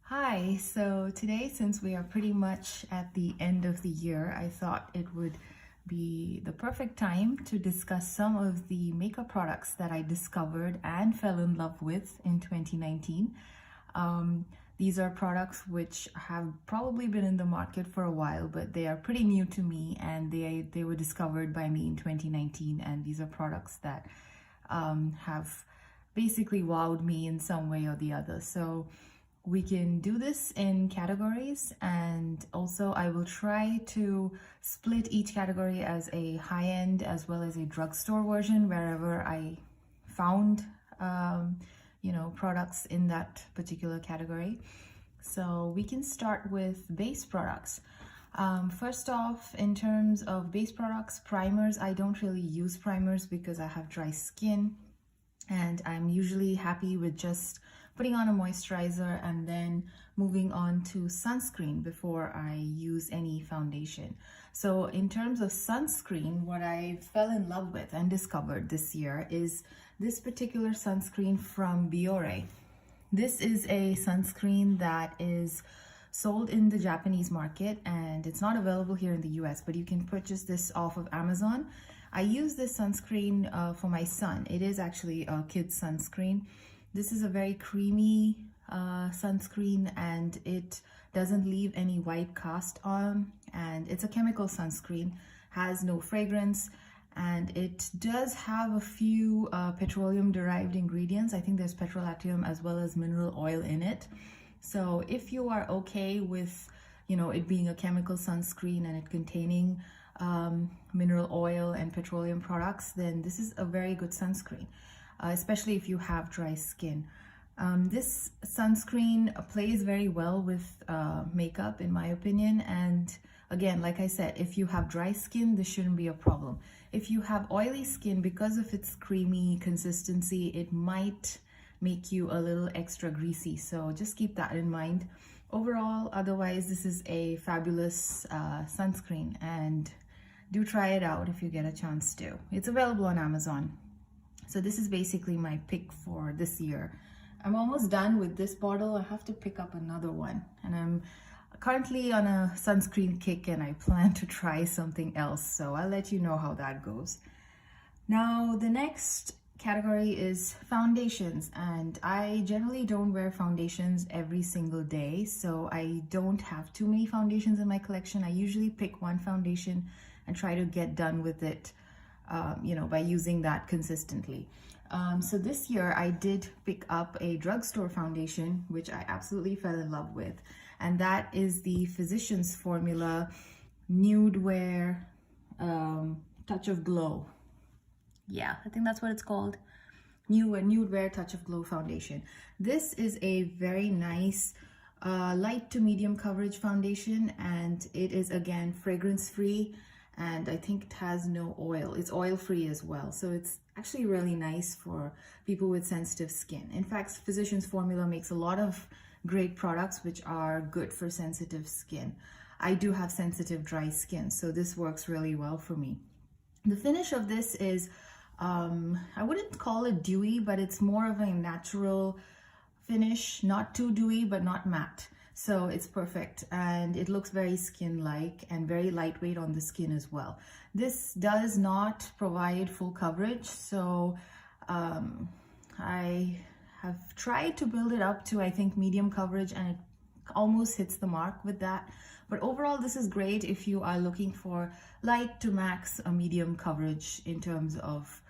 Hi, so today, since we are pretty much at the end of the year, I thought it would be the perfect time to discuss some of the makeup products that I discovered and fell in love with in 2019. These are products which have probably been in the market for a while, but they are pretty new to me, and they were discovered by me in 2019, and these are products that have basically wowed me in some way or the other. So we can do this in categories, and also I will try to split each category as a high-end as well as a drugstore version wherever I found products in that particular category. So we can start with base products. First off, in terms of base products, primers, I don't really use primers because I have dry skin, and I'm usually happy with just putting on a moisturizer and then moving on to sunscreen before I use any foundation. So in terms of sunscreen, what I fell in love with and discovered this year is this particular sunscreen from Biore. This is a sunscreen that is sold in the Japanese market, and it's not available here in the US, but you can purchase this off of Amazon. I use this sunscreen for my son. It is actually a kid's sunscreen. This is a very creamy sunscreen, and it doesn't leave any white cast on, and it's a chemical sunscreen, has no fragrance, and it does have a few petroleum derived ingredients. I think there's petrolatum as well as mineral oil in it. So if you are okay with it being a chemical sunscreen and it containing mineral oil and petroleum products, then this is a very good sunscreen, especially if you have dry skin. This sunscreen plays very well with makeup, in my opinion, and again, like I said, if you have dry skin, this shouldn't be a problem. If you have oily skin, because of its creamy consistency, it might make you a little extra greasy, so just keep that in mind. Overall, otherwise, this is a fabulous sunscreen, and do try it out if you get a chance to. It's available on Amazon. So this is basically my pick for this year. I'm almost done with this bottle. I have to pick up another one, and I'm currently on a sunscreen kick, and I plan to try something else, so I'll let you know how that goes. Now, the next category is foundations, and I generally don't wear foundations every single day, so I don't have too many foundations in my collection. I usually pick one foundation and try to get done with it by using that consistently. So this year I did pick up a drugstore foundation, which I absolutely fell in love with, and that is the Physicians Formula Nude Wear Touch of Glow. Yeah, I think that's what it's called. Nude Wear Touch of Glow foundation. This is a very nice light to medium coverage foundation, and it is again fragrance free, and I think it has no oil. It's oil free as well, so it's actually really nice for people with sensitive skin. In fact, Physicians Formula makes a lot of great products which are good for sensitive skin. I do have sensitive dry skin, so this works really well for me. The finish of this is I wouldn't call it dewy, but it's more of a natural finish, not too dewy but not matte. So it's perfect, and it looks very skin-like and very lightweight on the skin as well. This does not provide full coverage, so I have tried to build it up to, I think, medium coverage, and it almost hits the mark with that. But overall, this is great if you are looking for light to max a medium coverage in terms of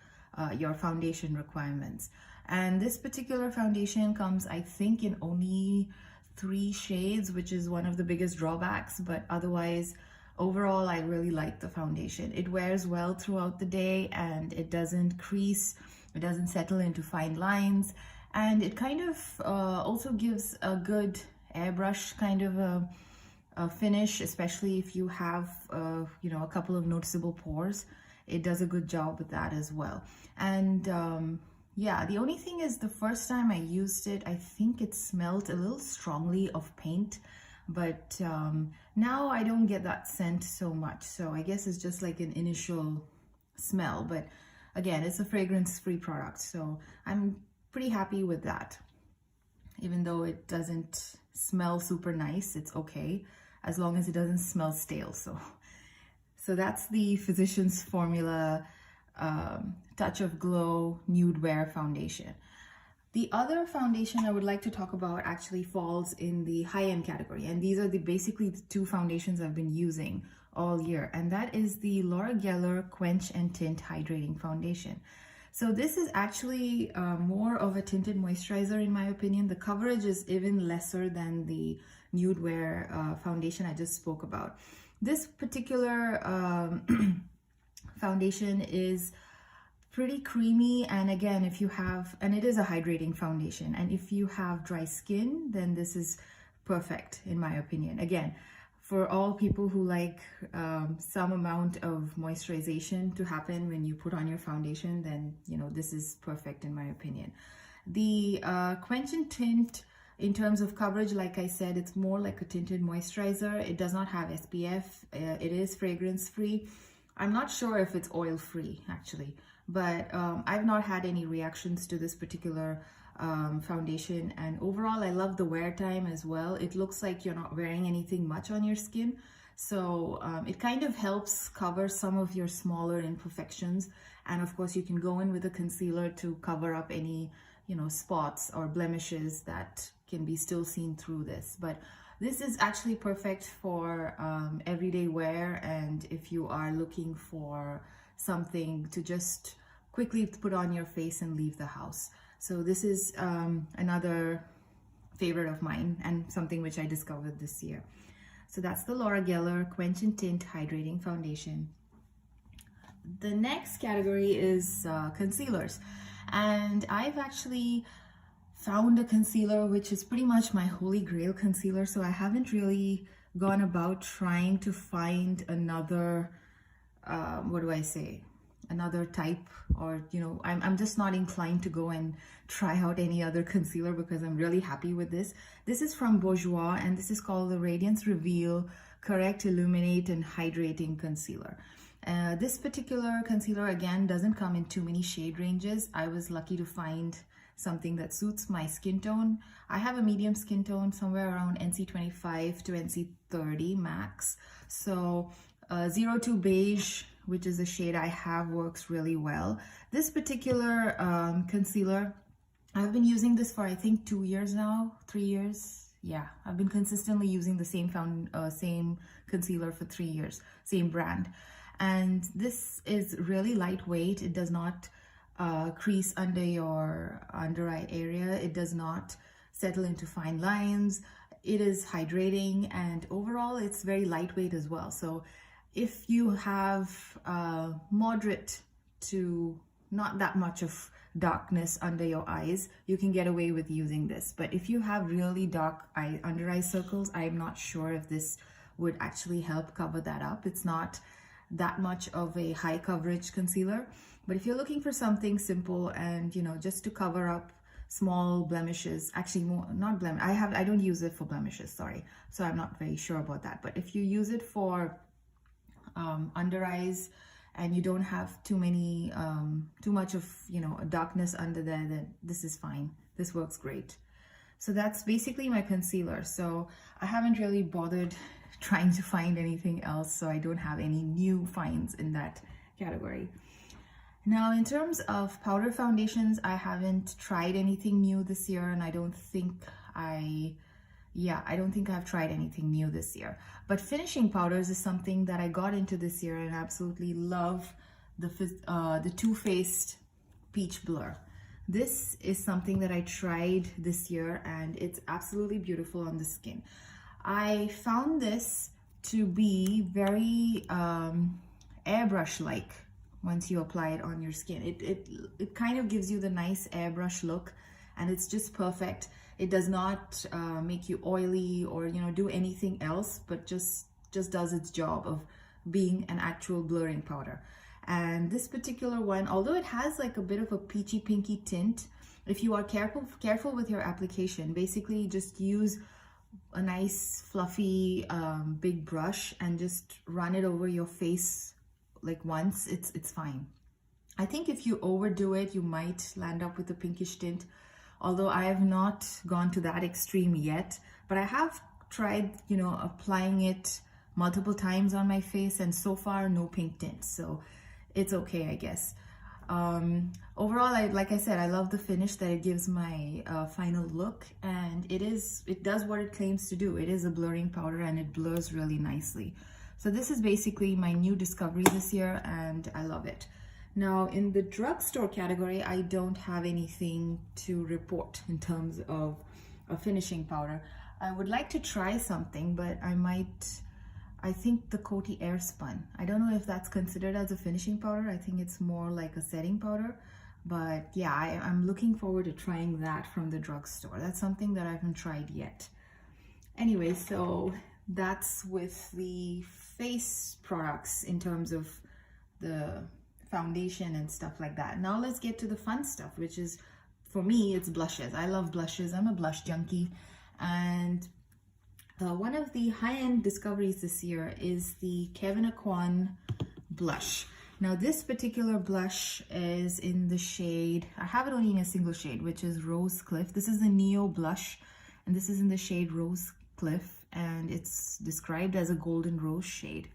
your foundation requirements. And this particular foundation comes, I think, in only 3 shades, which is one of the biggest drawbacks, but otherwise, overall, I really like the foundation. It wears well throughout the day, and it doesn't crease, it doesn't settle into fine lines, and it kind of also gives a good airbrush kind of a finish, especially if you have a couple of noticeable pores. It does a good job with that as well. And yeah, the only thing is, the first time I used it, I think it smelled a little strongly of paint, but now I don't get that scent so much, so I guess it's just like an initial smell. But again, it's a fragrance free product, so I'm pretty happy with that. even though it doesn't smell super nice, it's okay as long as it doesn't smell stale. So that's the Physicians Formula Touch of Glow Nude Wear Foundation. The other foundation I would like to talk about actually falls in the high-end category, and these are basically the two foundations I've been using all year, and that is the Laura Geller Quench and Tint Hydrating Foundation. So this is actually more of a tinted moisturizer in my opinion. The coverage is even lesser than the Nude Wear foundation I just spoke about. This particular foundation is pretty creamy, and again, if you have, and it is a hydrating foundation, and if you have dry skin, then this is perfect in my opinion. Again, for all people who like some amount of moisturization to happen when you put on your foundation, then you know this is perfect in my opinion. The Quench and Tint, in terms of coverage, like I said, it's more like a tinted moisturizer. It does not have SPF. It is fragrance free. I'm not sure if it's oil free actually, but I've not had any reactions to this particular foundation, and overall I love the wear time as well. It looks like you're not wearing anything much on your skin, so it kind of helps cover some of your smaller imperfections, and of course you can go in with a concealer to cover up any, you know, spots or blemishes that can be still seen through this. But this is actually perfect for everyday wear, and if you are looking for something to just quickly put on your face and leave the house. So this is another favorite of mine and something which I discovered this year. So that's the Laura Geller Quench and Tint Hydrating Foundation. The next category is concealers, and I've actually found a concealer which is pretty much my holy grail concealer, so I haven't really gone about trying to find another what do I say, another type, or you know, I'm just not inclined to go and try out any other concealer because I'm really happy with this. This is from Bourjois, and this is called the Radiance Reveal Correct, Illuminate and Hydrating Concealer. This particular concealer again doesn't come in too many shade ranges. I was lucky to find something that suits my skin tone. I have a medium skin tone, somewhere around NC25 to NC30 max. So 02 Beige, which is the shade I have, works really well. This particular concealer, I've been using this for I think 2 years now, 3 years. Yeah, I've been consistently using the same concealer for 3 years, same brand. And this is really lightweight. It does not crease under your under eye area. It does not settle into fine lines. It is hydrating, and overall it's very lightweight as well. So if you have moderate to not that much of darkness under your eyes, you can get away with using this. But if you have really dark under eye circles, I'm not sure if this would actually help cover that up. It's not that much of a high coverage concealer, but if you're looking for something simple and, you know, just to cover up small blemishes, actually more, not blemish, I don't use it for blemishes, sorry, so I'm not very sure about that. But if you use it for under eyes and you don't have too much of, you know, darkness under there, then this is fine. This works great. So that's basically my concealer. So I haven't really bothered trying to find anything else, so I don't have any new finds in that category. Now, in terms of powder foundations, I haven't tried anything new this year, and I don't think I've tried anything new this year. But finishing powders is something that I got into this year and absolutely love. The Too Faced Peach Blur. This is something that I tried this year, and it's absolutely beautiful on the skin. I found this to be very airbrush-like once you apply it on your skin. It kind of gives you the nice airbrush look, and it's just perfect. It does not make you oily or, you know, do anything else, but just does its job of being an actual blurring powder. And this particular one, although it has like a bit of a peachy pinky tint, if you are careful with your application, basically just use a nice fluffy big brush and just run it over your face like once. It's fine. I think if you overdo it, you might land up with a pinkish tint, although I have not gone to that extreme yet, but I have tried, you know, applying it multiple times on my face, and so far no pink tint, so it's okay, I guess. Overall, like I said, I love the finish that it gives my final look, and it does what it claims to do. It is a blurring powder and it blurs really nicely. So this is basically my new discovery this year, and I love it. Now in the drugstore category, I don't have anything to report in terms of a finishing powder. I would like to try something, but I think the Coty Airspun. I don't know if that's considered as a finishing powder. I think it's more like a setting powder. But yeah, I'm looking forward to trying that from the drugstore. That's something that I haven't tried yet. Anyway, so that's with the face products in terms of the foundation and stuff like that. Now let's get to the fun stuff, which is, for me, it's blushes. I love blushes. I'm a blush junkie. And one of the high-end discoveries this year is the Kevyn Aucoin blush. Now this particular blush is in the shade, I have it only in a single shade, which is Rose Cliff. This is the Neo blush, and this is in the shade Rose Cliff, and it's described as a golden rose shade.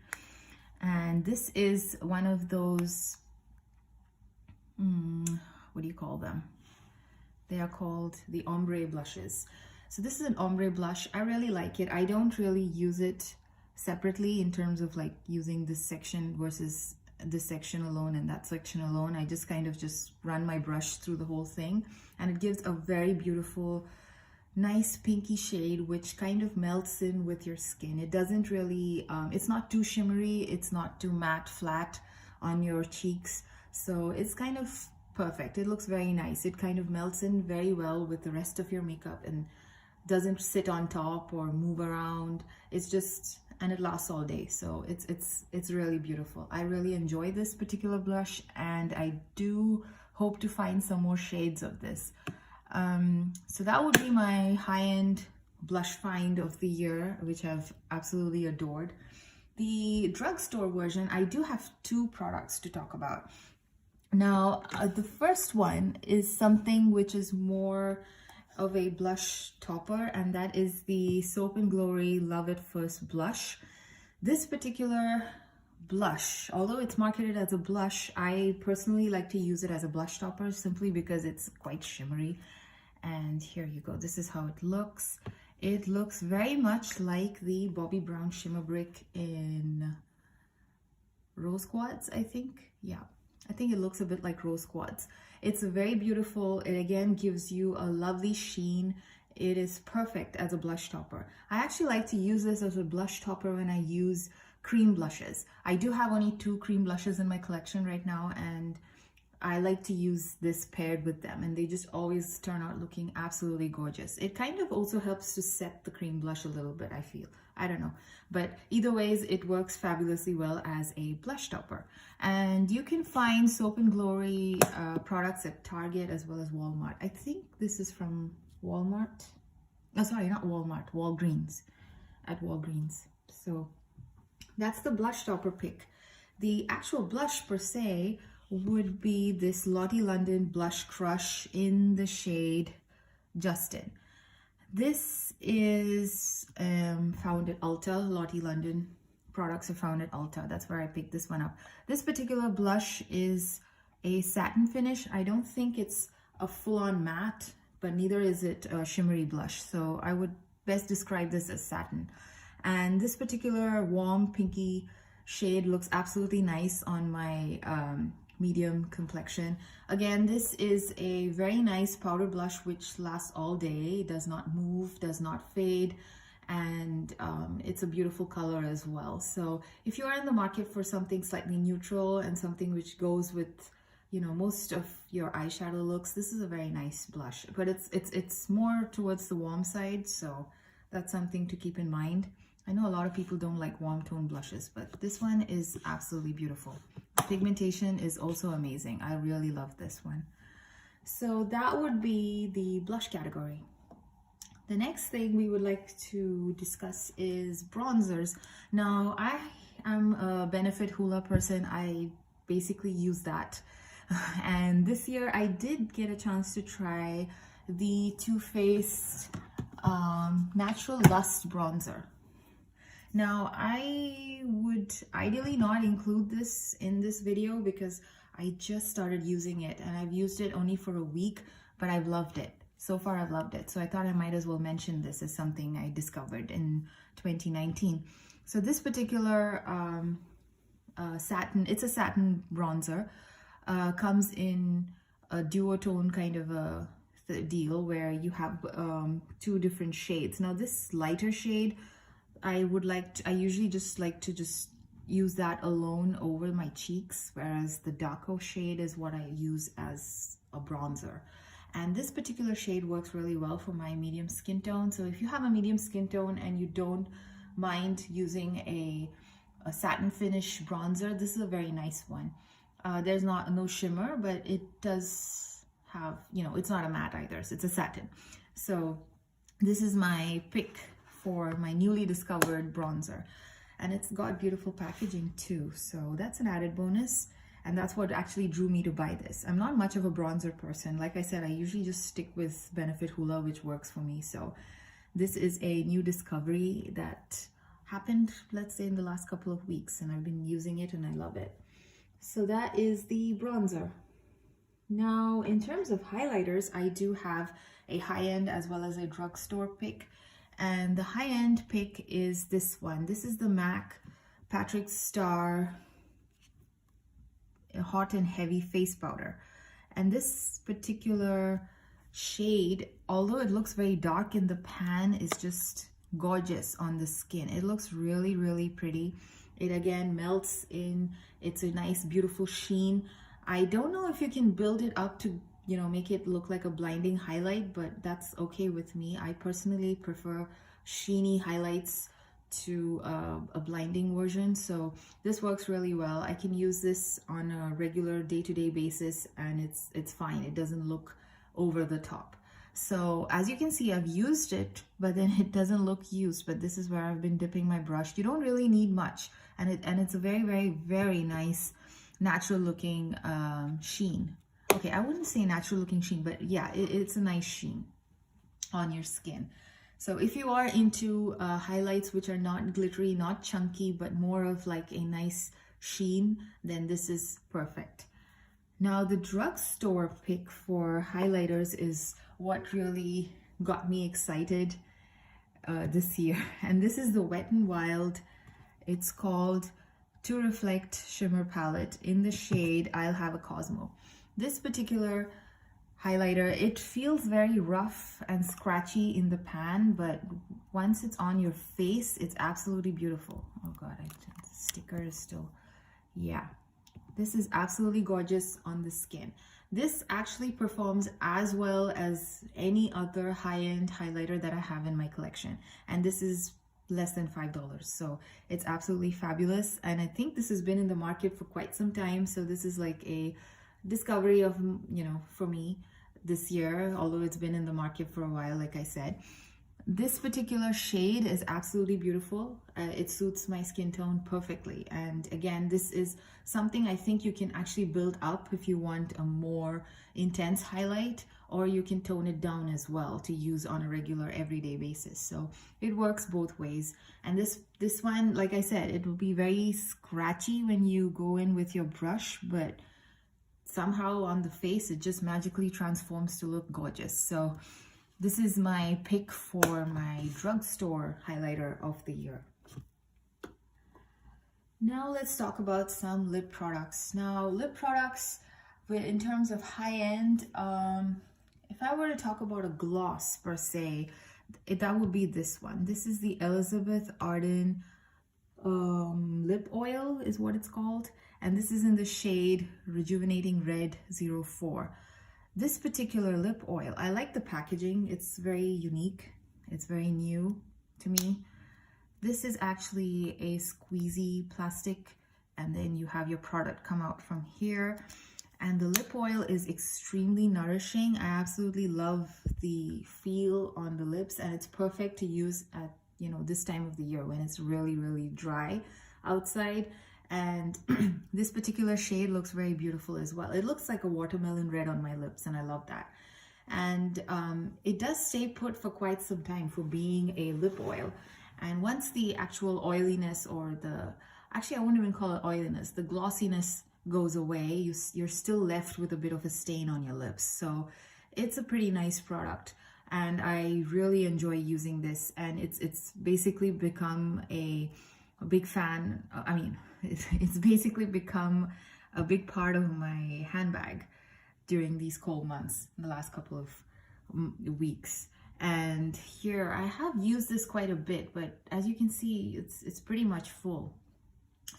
And this is one of those, what do you call them? They are called the ombre blushes. So this is an ombre blush. I really like it. I don't really use it separately in terms of like using this section versus this section alone and that section alone. I just kind of just run my brush through the whole thing, and it gives a very beautiful, nice pinky shade which kind of melts in with your skin. It doesn't really, it's not too shimmery, it's not too matte flat on your cheeks, so it's kind of perfect. It looks very nice. It kind of melts in very well with the rest of your makeup and doesn't sit on top or move around. It's just, and it lasts all day, so it's really beautiful. I really enjoy this particular blush, and I do hope to find some more shades of this. So that would be my high-end blush find of the year, which I've absolutely adored. The drugstore version, I do have two products to talk about. Now the first one is something which is more of a blush topper, and that is the Soap & Glory Love It First blush. This particular blush, although it's marketed as a blush, I personally like to use it as a blush topper simply because it's quite shimmery. And here you go. This is how it looks. It looks very much like the Bobbi Brown Shimmer Brick in Rose Quartz, I think. Yeah, I think it looks a bit like Rose Quartz. It's very beautiful. It again gives you a lovely sheen. It is perfect as a blush topper. I actually like to use this as a blush topper when I use cream blushes. I do have only 2 cream blushes in my collection right now, and I like to use this paired with them, and they just always turn out looking absolutely gorgeous. It kind of also helps to set the cream blush a little bit, I feel. I don't know. But either ways, it works fabulously well as a blush topper. And you can find Soap & Glory products at Target as well as Walmart. I think this is from Walmart. Oh, sorry, not Walmart, Walgreens. At Walgreens. So that's the blush topper pick. The actual blush per se would be this Lottie London Blush Crush in the shade Justin. This is found at Ulta. Lottie London products are found at Ulta. That's where I picked this one up. This particular blush is a satin finish. I don't think it's a full-on matte, but neither is it a shimmery blush. So I would best describe this as satin. And this particular warm pinky shade looks absolutely nice on my medium complexion. Again, this is a very nice powder blush which lasts all day, does not move, does not fade, and it's a beautiful color as well. So if you are in the market for something slightly neutral and something which goes with, you know, most of your eyeshadow looks, this is a very nice blush, but it's more towards the warm side, so that's something to keep in mind. I know a lot of people don't like warm tone blushes, but this one is absolutely beautiful. Pigmentation is also amazing. I really love this one. So that would be the blush category. The next thing we would like to discuss is bronzers. Now, I am a Benefit Hoola person. I basically use that. And this year I did get a chance to try the Too Faced Natural Lust Bronzer. Now, I would ideally not include this in this video because I just started using it and I've used it only for a week, but I've loved it. So far, I've loved it. So I thought I might as well mention this as something I discovered in 2019. So this particular satin, it's a satin bronzer, comes in a duotone kind of a deal where you have two different shades. Now this lighter shade, I usually just like to just use that alone over my cheeks, whereas the darker shade is what I use as a bronzer. And this particular shade works really well for my medium skin tone. So if you have a medium skin tone and you don't mind using a satin finish bronzer, this is a very nice one. There's no shimmer, but it does have, you know, it's not a matte either, so it's a satin. So this is my pick for my newly discovered bronzer, and it's got beautiful packaging too, so that's an added bonus, and that's what actually drew me to buy this. I'm not much of a bronzer person. Like I said, I usually just stick with Benefit Hoola, which works for me. So this is a new discovery that happened, let's say, in the last couple of weeks, and I've been using it and I love it. So that is the bronzer. Now, in terms of highlighters, I do have a high-end as well as a drugstore pick. And the high-end pick is this one. This is the MAC Patrick Starr Hot and Heavy Face Powder. And this particular shade, although it looks very dark in the pan, is just gorgeous on the skin. It looks really, really pretty. It again melts in. It's a nice, beautiful sheen. I don't know if you can build it up to, you know, make it look like a blinding highlight, but that's okay with me. I personally prefer sheeny highlights to a blinding version, so this works really well. I can use this on a regular day-to-day basis and it's fine. It doesn't look over the top. So as you can see, I've used it, but then it doesn't look used. But this is where I've been dipping my brush. You don't really need much, and it's a very, very, very nice natural looking sheen. Okay, I wouldn't say natural looking sheen, but yeah, it's a nice sheen on your skin. So if you are into highlights which are not glittery, not chunky, but more of like a nice sheen, then this is perfect. Now the drugstore pick for highlighters is what really got me excited this year. And this is the Wet n Wild. It's called To Reflect Shimmer Palette in the shade I'll Have a Cosmo. This particular highlighter, it feels very rough and scratchy in the pan, but once it's on your face, it's absolutely beautiful. Oh God, the sticker is still, yeah. This is absolutely gorgeous on the skin. This actually performs as well as any other high-end highlighter that I have in my collection. And this is less than $5. So it's absolutely fabulous. And I think this has been in the market for quite some time. So this is like a discovery of, you know, for me this year, although it's been in the market for a while, like I said. This particular shade is absolutely beautiful. It suits my skin tone perfectly. And again, this is something I think you can actually build up if you want a more intense highlight, or you can tone it down as well to use on a regular everyday basis. So it works both ways. And this one, like I said, it will be very scratchy when you go in with your brush, but somehow on the face, it just magically transforms to look gorgeous. So this is my pick for my drugstore highlighter of the year. Now let's talk about some lip products. Now lip products, in terms of high-end, if I were to talk about a gloss per se, that would be this one. This is the Elizabeth Arden lip oil is what it's called. And this is in the shade Rejuvenating Red 04. This particular lip oil, I like the packaging. It's very unique. It's very new to me. This is actually a squeezy plastic, and then you have your product come out from here. And the lip oil is extremely nourishing. I absolutely love the feel on the lips, and it's perfect to use at, you know, this time of the year when it's really, really dry outside. And this particular shade looks very beautiful as well. It looks like a watermelon red on my lips, and I love that. and it does stay put for quite some time for being a lip oil. And once the actual oiliness, or actually I wouldn't even call it oiliness, the glossiness goes away, you're still left with a bit of a stain on your lips. So it's a pretty nice product, and I really enjoy using this, and it's basically become a big fan. I mean, it's basically become a big part of my handbag during these cold months, in the last couple of weeks. And here I have used this quite a bit, but as you can see, it's pretty much full.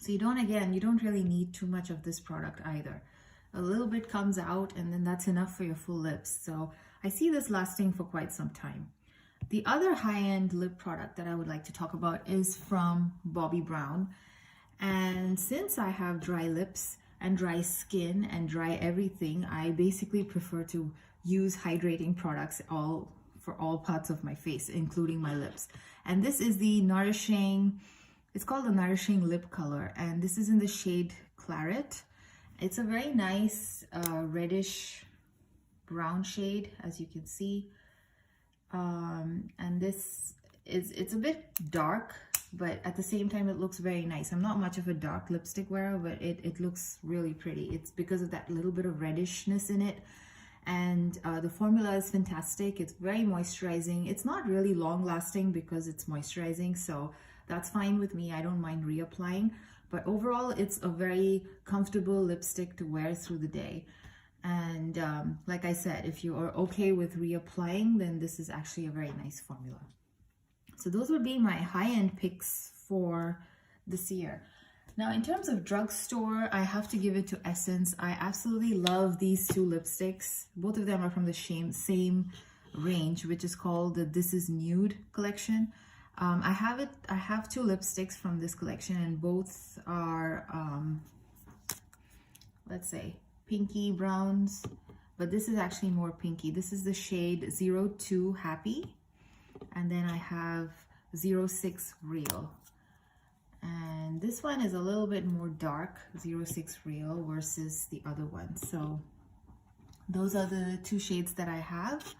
So you don't really need too much of this product either. A little bit comes out, and then that's enough for your full lips. So I see this lasting for quite some time. The other high-end lip product that I would like to talk about is from Bobbi Brown. And since I have dry lips and dry skin and dry everything, I basically prefer to use hydrating products for all parts of my face, including my lips. And this is the Nourishing, it's called the Nourishing Lip Color, and this is in the shade Claret. It's a very nice reddish brown shade, as you can see. And it's a bit dark, but at the same time it looks very nice. I'm not much of a dark lipstick wearer, but it looks really pretty. It's because of that little bit of reddishness in it. And the formula is fantastic. It's very moisturizing. It's not really long lasting because it's moisturizing, so that's fine with me. I don't mind reapplying, but overall it's a very comfortable lipstick to wear through the day. And like I said, if you are okay with reapplying, then this is actually a very nice formula. So those would be my high-end picks for this year. Now, in terms of drugstore, I have to give it to Essence. I absolutely love these two lipsticks. Both of them are from the same range, which is called the This Is Nude collection. I have two lipsticks from this collection, and both are, let's say, pinky browns, but this is actually more pinky. This is the shade 02 Happy, and then I have 06 Real. And this one is a little bit more dark, 06 Real, versus the other one. So those are the two shades that I have.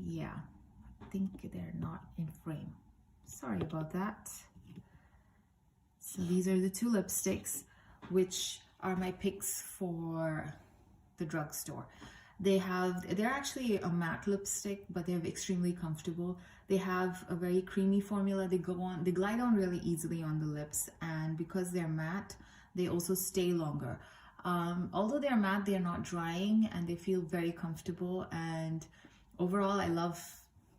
Yeah, I think they're not in frame. Sorry about that. So these are the two lipsticks, which are my picks for the drugstore. They're actually a matte lipstick, but they're extremely comfortable. They have a very creamy formula. They glide on really easily on the lips, and because they're matte, they also stay longer. Although they're matte, they're not drying, and they feel very comfortable. And overall, I love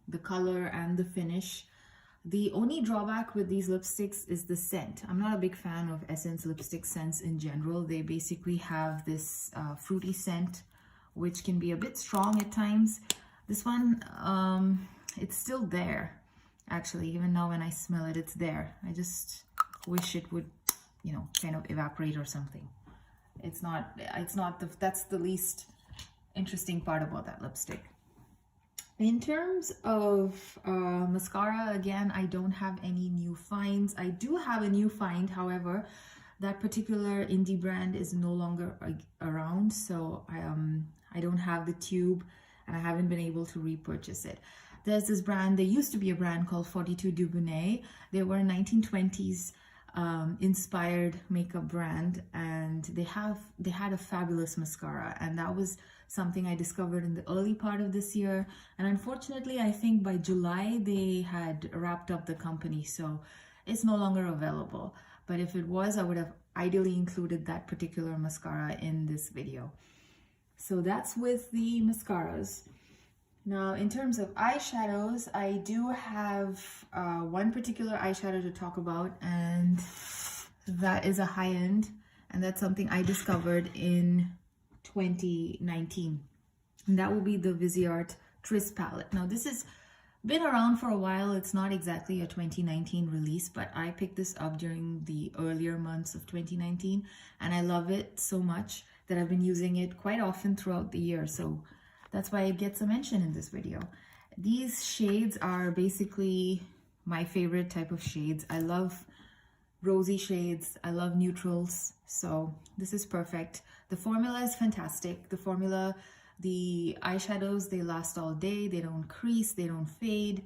the color and the finish. The only drawback with these lipsticks is the scent. I'm not a big fan of Essence lipstick scents in general. They basically have this fruity scent, which can be a bit strong at times. This one, it's still there, actually. Even now when I smell it, it's there. I just wish it would, you know, kind of evaporate or something. That's the least interesting part about that lipstick. In terms of mascara, again, I don't have any new finds. I do have a new find, however, that particular indie brand is no longer around, so I don't have the tube, and I haven't been able to repurchase it. There's this brand, there used to be a brand called 42 Dubonnet. They were a 1920s inspired makeup brand, and they had a fabulous mascara, and that was something I discovered in the early part of this year. And unfortunately, I think by July they had wrapped up the company, so it's no longer available. But if it was, I would have ideally included that particular mascara in this video. So that's with the mascaras. Now, in terms of eyeshadows, I do have one particular eyeshadow to talk about, and that is a high-end, and that's something I discovered in 2019. And that will be the Viseart Tryst Palette. Now, this has been around for a while. It's not exactly a 2019 release, but I picked this up during the earlier months of 2019, and I love it so much that I've been using it quite often throughout the year. So that's why it gets a mention in this video. These shades are basically my favorite type of shades. I love rosy shades. I love neutrals, so this is perfect. The formula is fantastic. The formula, the eyeshadows, they last all day. They don't crease, they don't fade.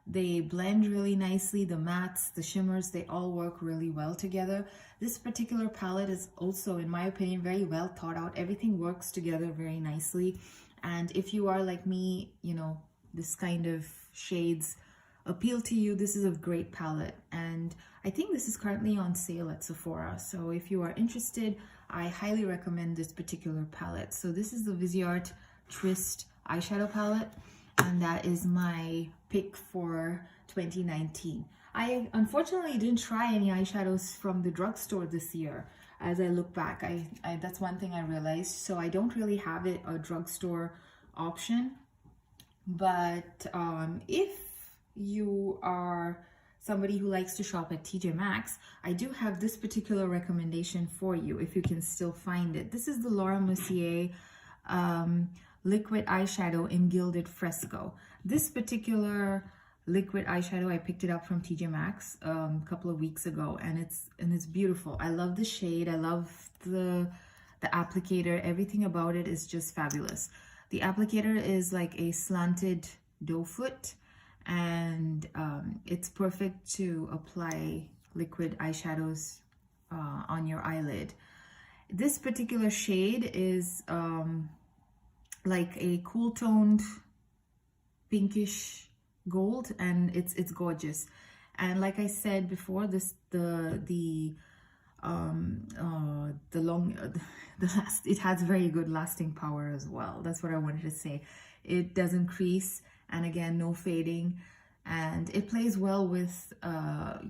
They blend really nicely. The mattes, the shimmers, they all work really well together. This particular palette is also, in my opinion, very well thought out. Everything works together very nicely. And if you are like me, you know, this kind of shades appeal to you, this is a great palette. And I think this is currently on sale at Sephora. So if you are interested, I highly recommend this particular palette. So this is the Viseart Tryst eyeshadow palette, and that is my pick for 2019. I unfortunately didn't try any eyeshadows from the drugstore this year. As I look back, that's one thing I realized. So I don't really have a drugstore option. But if you are somebody who likes to shop at TJ Maxx, I do have this particular recommendation for you if you can still find it. This is the Laura Mercier liquid eyeshadow in Gilded Fresco. This particular liquid eyeshadow, I picked it up from TJ Maxx a couple of weeks ago, and it's beautiful. I love the shade. I love the applicator. Everything about it is just fabulous. The applicator is like a slanted doe foot, and it's perfect to apply liquid eyeshadows on your eyelid. This particular shade is like a cool toned pinkish gold, and it's gorgeous. And like I said before, it has very good lasting power as well. That's what I wanted to say. It doesn't crease, and again, no fading, and it plays well with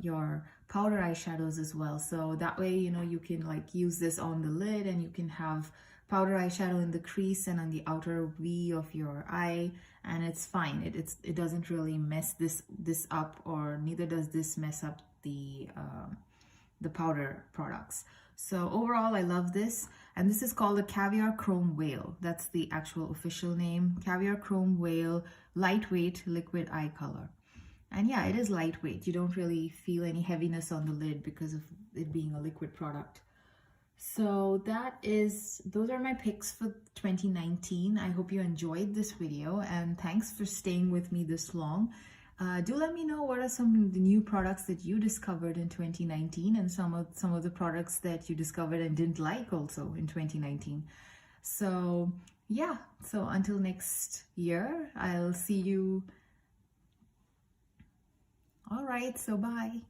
your powder eyeshadows as well. So that way, you know, you can like use this on the lid, and you can have powder eyeshadow in the crease and on the outer V of your eye, and it's fine. It doesn't really mess this up, or neither does this mess up the powder products. So overall, I love this, and this is called the Caviar Chrome Whale. That's the actual official name, Caviar Chrome Whale Lightweight Liquid Eye Color. And yeah, it is lightweight. You don't really feel any heaviness on the lid because of it being a liquid product. So those are my picks for 2019. I hope you enjoyed this video, and thanks for staying with me this long. Do let me know what are some of the new products that you discovered in 2019, and some of the products that you discovered and didn't like also in 2019. So yeah, so until next year, I'll see you. All right, so bye.